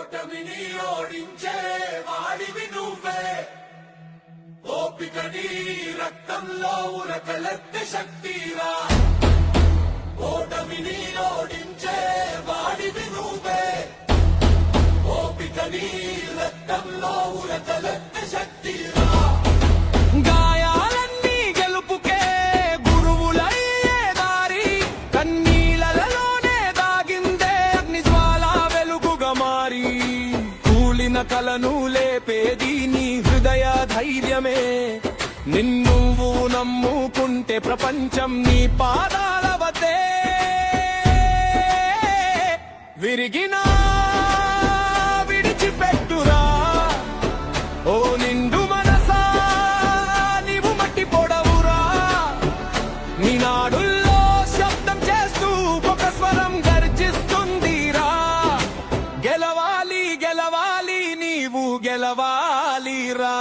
ఓటమిని ఓడించే వాడివి నువ్వే, ఓపికని రక్తంలో ఉరకలెత్తే శక్తిరా. ఓటమిని ఓడించే వాడివి నువ్వే, ఓపికని రక్తంలో ఉరకలెత్తే శక్తిరా. గాయాలన్నీ గెలుపుకే గురువులయ్యే దారి, కన్నీలలోనే దాగిందే అగ్నిజ్వాల వెలుగుగా మారి. కూలిన కలను లేపేది నీ హృదయ ధైర్యమే, నిన్నువ్వు నమ్ముకుంటే ప్రపంచం నీ పాదాల వద్దే. విరిగినా విడిచిపెట్టురా ఓ నిండు మనసా, నీవు మట్టి పొడవురా. నీ నాడుల్లో శబ్దం చేస్తూ ఒక స్వరం గర్జిస్తుందిరా. గెలవాలి గెలవాలి నీవు గెలవాలిరా.